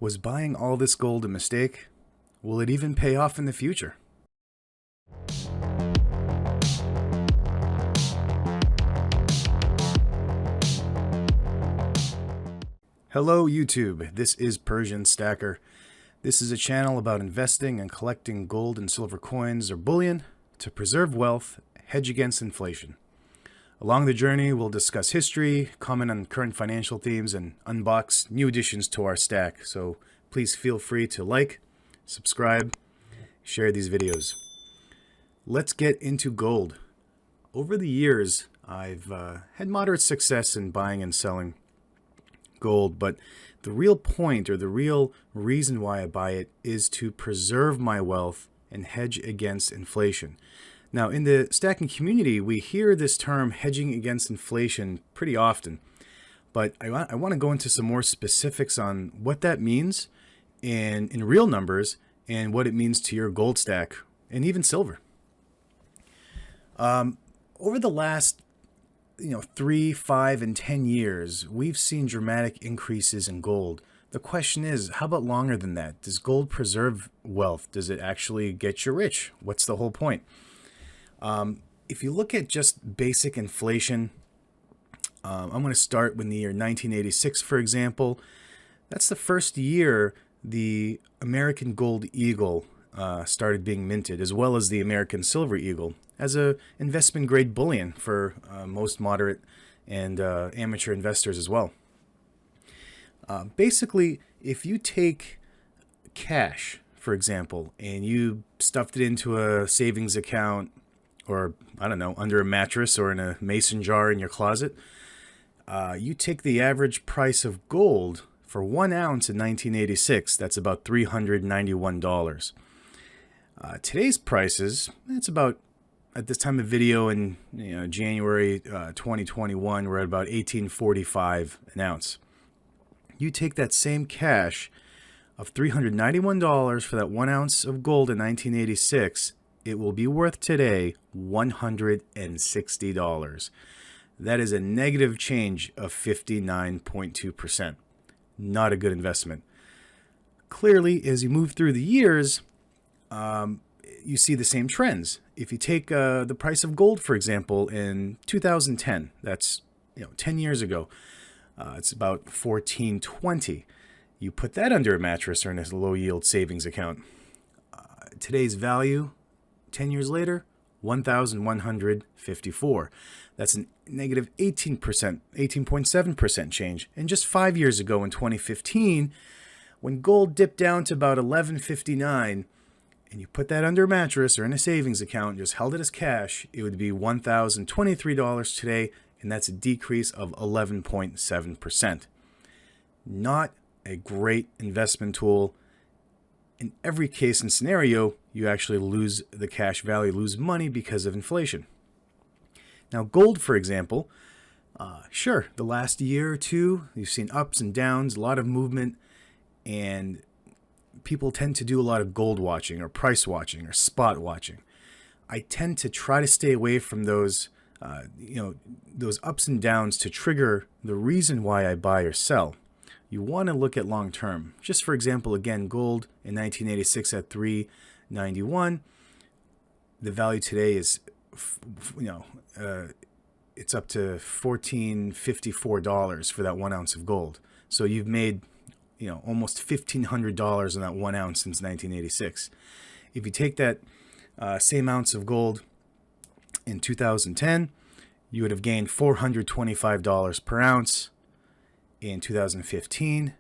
Was buying all this gold a mistake? Will it even pay off in the future? Hello YouTube, this is Persian Stacker. This is a channel about investing and collecting gold and silver coins or bullion to preserve wealth, hedge against inflation. Along the journey, we'll discuss history, comment on current financial themes, and unbox new additions to our stack. So please feel free to like, subscribe, share these videos. Let's get into gold. Over the years, I've had moderate success in buying and selling gold, but the real point or the real reason why I buy it is to preserve my wealth and hedge against inflation. Now, in the stacking community, we hear this term hedging against inflation pretty often, but I want to go into some more specifics on what that means in real numbers and what it means to your gold stack and even silver. Over the last 3, 5, and 10 years, we've seen dramatic increases in gold. The question is, how about longer than that? Does gold preserve wealth? Does it actually get you rich? What's the whole point? If you look at just basic inflation, I'm going to start with the year 1986, for example. That's the first year the American Gold Eagle started being minted, as well as the American Silver Eagle, as a investment grade bullion for most moderate and amateur investors as well. Basically, if you take cash, for example, and you stuffed it into a savings account, or I don't know, under a mattress or in a mason jar in your closet, you take the average price of gold for 1 ounce in 1986, that's about $391. Today's prices, it's about, at this time of video in January 2021, we're at about $18.45 an ounce. You take that same cash of $391 for that 1 ounce of gold in 1986, it will be worth today $160. That is a negative change of 59.2%. Not a good investment. Clearly, as you move through the years, you see the same trends. If you take the price of gold, for example, in 2010, that's 10 years ago, it's about $14.20. You put that under a mattress or in a low-yield savings account. Today's value, 10 years later, $1,154. That's a negative 18%, 18.7% change. And just 5 years ago in 2015, when gold dipped down to about $11.59, and you put that under a mattress or in a savings account, just held it as cash, it would be $1,023 today, and that's a decrease of 11.7%. Not a great investment tool. In every case and scenario, you actually lose the cash value, lose money because of inflation. Now, gold, for example, sure, the last year or two, you've seen ups and downs, a lot of movement, and people tend to do a lot of gold watching or price watching or spot watching. I tend to try to stay away from those, those ups and downs to trigger the reason why I buy or sell. You want to look at long term. Just for example, again, gold in 1986 at $391. The value today is, it's up to $1,454 for that 1 ounce of gold. So you've made, almost $1,500 on that 1 ounce since 1986. If you take that same ounce of gold in 2010, you would have gained $425 per ounce. In 2015,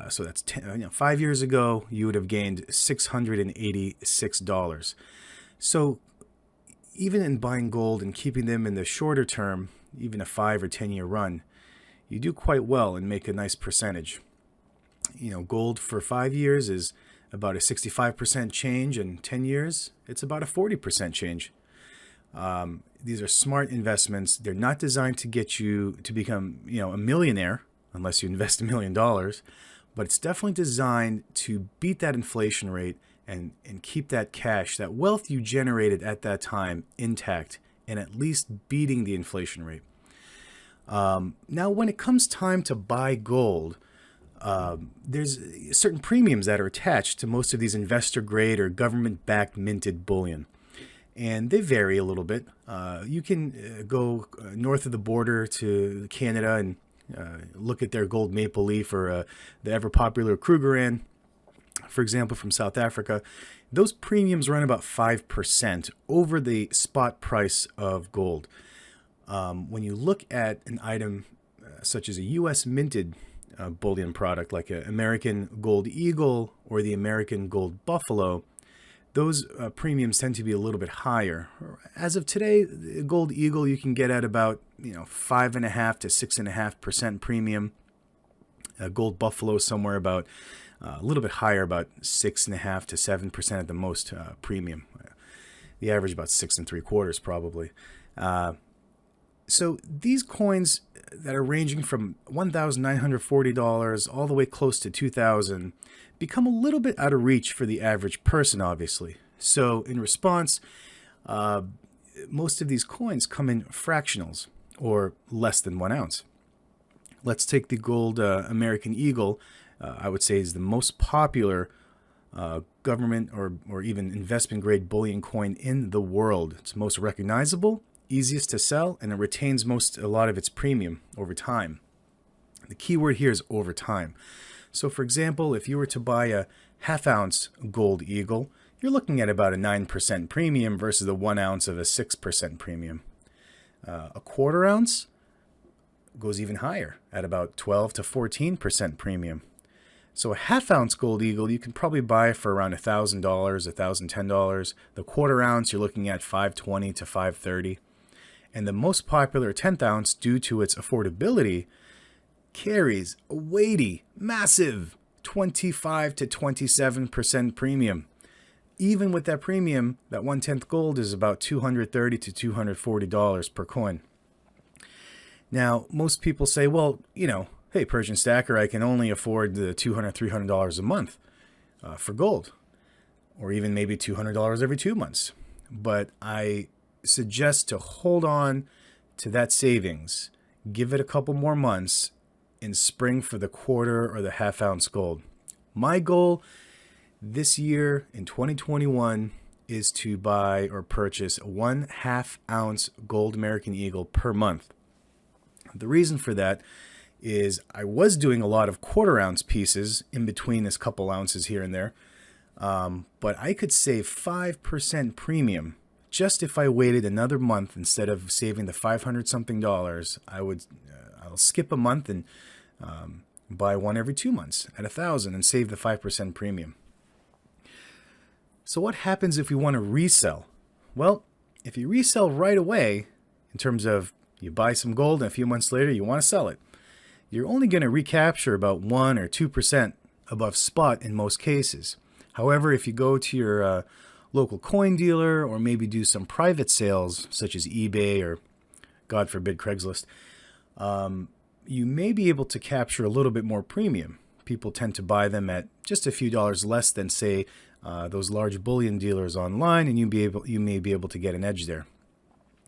so that's 5 years ago, you would have gained $686. So even in buying gold and keeping them in the shorter term, even a 5 or 10 year run, you do quite well and make a nice percentage. Gold for 5 years is about a 65% change, and 10 years, it's about a 40% change. These are smart investments. They're not designed to get you to become, a millionaire unless you invest $1 million, but it's definitely designed to beat that inflation rate and keep that cash, that wealth you generated at that time intact and at least beating the inflation rate. Now, when it comes time to buy gold, there's certain premiums that are attached to most of these investor grade or government backed minted bullion. And they vary a little bit. You can go north of the border to Canada and look at their gold maple leaf or the ever popular Krugerrand, for example, from South Africa. Those premiums run about 5% over the spot price of gold. When you look at an item such as a U.S. minted bullion product like an American Gold Eagle or the American Gold Buffalo, those premiums tend to be a little bit higher. As of today, the Gold Eagle you can get at about 5.5 to 6.5% premium. Gold Buffalo somewhere about a little bit higher, about 6.5 to 7% at the most premium. The average about 6.75 probably. So these coins that are ranging from $1,940 all the way close to $2,000 become a little bit out of reach for the average person, obviously. So in response, most of these coins come in fractionals or less than 1 ounce. Let's take the gold American Eagle. I would say is the most popular government or even investment grade bullion coin in the world. It's most recognizable, easiest to sell, and it retains a lot of its premium over time. The key word here is over time. So for example, if you were to buy a half-ounce Gold Eagle, you're looking at about a 9% premium versus the 1 ounce of a 6% premium. A quarter ounce goes even higher at about 12 to 14% premium. So a half-ounce Gold Eagle you can probably buy for around $1,000, $1,010. The quarter ounce you're looking at $520 to $530. And the most popular 10th ounce, due to its affordability, carries a weighty, massive 25 to 27% premium. Even with that premium, that 1/10 gold is about $230 to $240 per coin. Now, most people say, well, hey, Persian Stacker, I can only afford the $200, $300 a month for gold, or even maybe $200 every 2 months. But I suggest to hold on to that savings, give it a couple more months, and spring for the quarter or the half-ounce gold. My goal this year in 2021 is to buy or purchase 1/2 ounce gold American Eagle per month. The reason for that is I was doing a lot of quarter ounce pieces in between this couple ounces here and there, but I could save 5% premium just if I waited another month. Instead of saving the $500 something, I'll skip a month and buy one every 2 months at $1,000 and save the 5% premium. So what happens if we want to resell? Well, if you resell right away, in terms of you buy some gold and a few months later you want to sell it, you're only going to recapture about 1 or 2% above spot in most cases. However, if you go to your local coin dealer or maybe do some private sales such as eBay or, God forbid, Craigslist, you may be able to capture a little bit more premium. People tend to buy them at just a few dollars less than, say, those large bullion dealers online, and you may be able to get an edge there.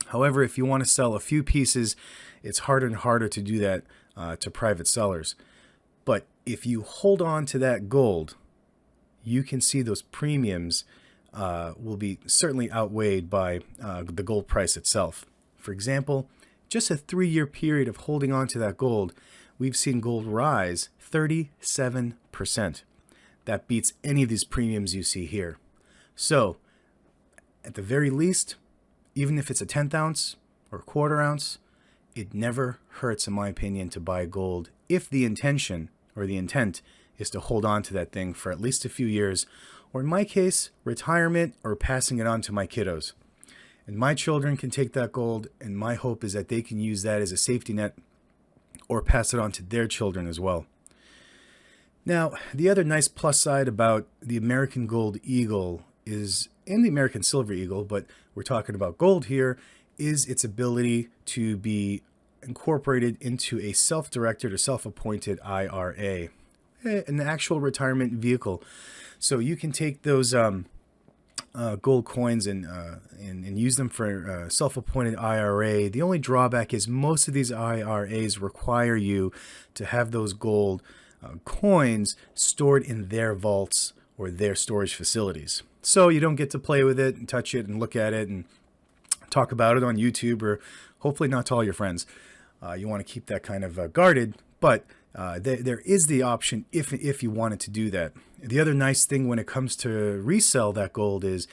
However, if you want to sell a few pieces, it's harder and harder to do that to private sellers. But if you hold on to that gold, you can see those premiums will be certainly outweighed by the gold price itself. For example, just a 3-year period of holding on to that gold, we've seen gold rise 37%. That beats any of these premiums you see here. So, at the very least, even if it's a 10th ounce or a quarter ounce, it never hurts, in my opinion, to buy gold if the intention or the intent is to hold on to that thing for at least a few years, or in my case, retirement or passing it on to my kiddos. And my children can take that gold, and my hope is that they can use that as a safety net or pass it on to their children as well. Now, the other nice plus side about the American Gold Eagle is, and the American Silver Eagle, but we're talking about gold here, is its ability to be incorporated into a self-directed or self-appointed IRA, an actual retirement vehicle. So you can take those gold coins and use them for a self-appointed IRA. The only drawback is most of these IRAs require you to have those gold coins stored in their vaults or their storage facilities. So you don't get to play with it and touch it and look at it and talk about it on YouTube, or hopefully not to all your friends. You want to keep that kind of guarded, but there is the option if you wanted to do that. The other nice thing when it comes to resell that gold is,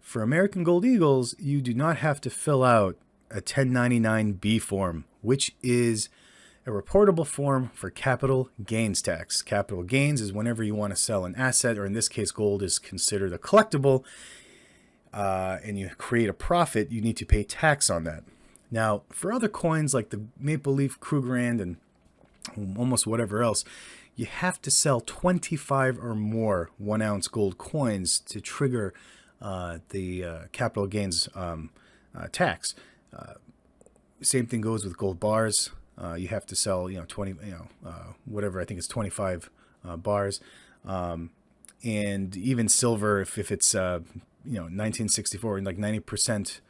for American Gold Eagles, you do not have to fill out a 1099-B form, which is a reportable form for capital gains tax. Capital gains is whenever you want to sell an asset, or in this case, gold is considered a collectible, and you create a profit, you need to pay tax on that. Now, for other coins like the Maple Leaf Krugerrand and almost whatever else, you have to sell 25 or more 1-ounce gold coins to trigger the capital gains tax. Same thing goes with gold bars. You have to sell, 20, whatever, I think it's 25 bars. And even silver, if it's, 1964 and like 90%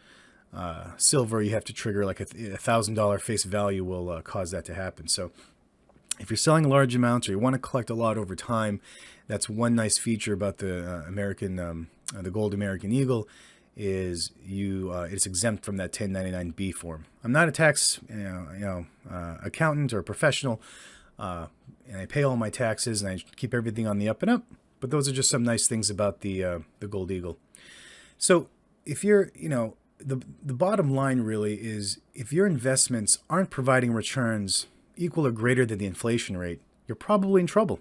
silver, you have to trigger like $1,000 face value will cause that to happen. So if you're selling large amounts or you want to collect a lot over time, that's one nice feature about the the Gold American Eagle, is it's exempt from that 1099-B form. I'm not a tax accountant or professional, and I pay all my taxes and I keep everything on the up and up. But those are just some nice things about the Gold Eagle. So if you're, the bottom line really is, if your investments aren't providing returns equal or greater than the inflation rate, you're probably in trouble.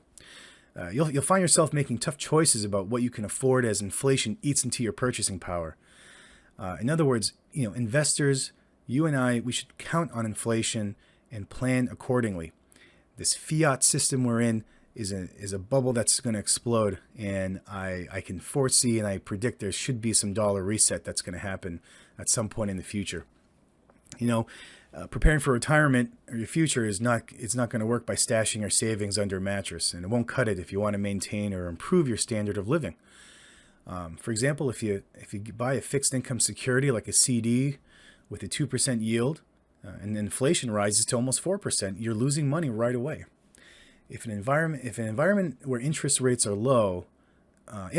You'll find yourself making tough choices about what you can afford as inflation eats into your purchasing power. In other words, investors, you and I, we should count on inflation and plan accordingly. This fiat system we're in is a bubble that's going to explode, and I can foresee and I predict there should be some dollar reset that's going to happen at some point in the future. Preparing for retirement or your future it's not going to work by stashing your savings under a mattress, and it won't cut it if you want to maintain or improve your standard of living. For example, if you buy a fixed income security like a CD with a 2% yield, and inflation rises to almost 4%, you're losing money right away. If an environment where interest rates are low, where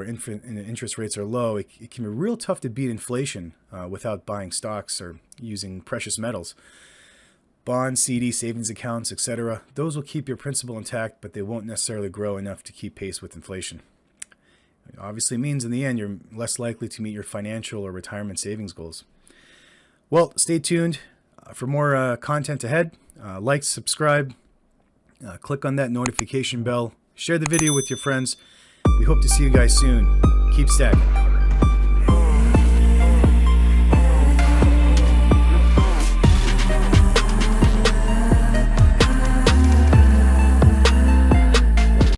interest rates are low, it can be real tough to beat inflation without buying stocks or using precious metals. Bonds, CD, savings accounts, etc. Those will keep your principal intact, but they won't necessarily grow enough to keep pace with inflation. It obviously means in the end you're less likely to meet your financial or retirement savings goals. Well, stay tuned for more content ahead. Like, subscribe, click on that notification bell, share the video with your friends. We hope to see you guys soon. Keep stacking.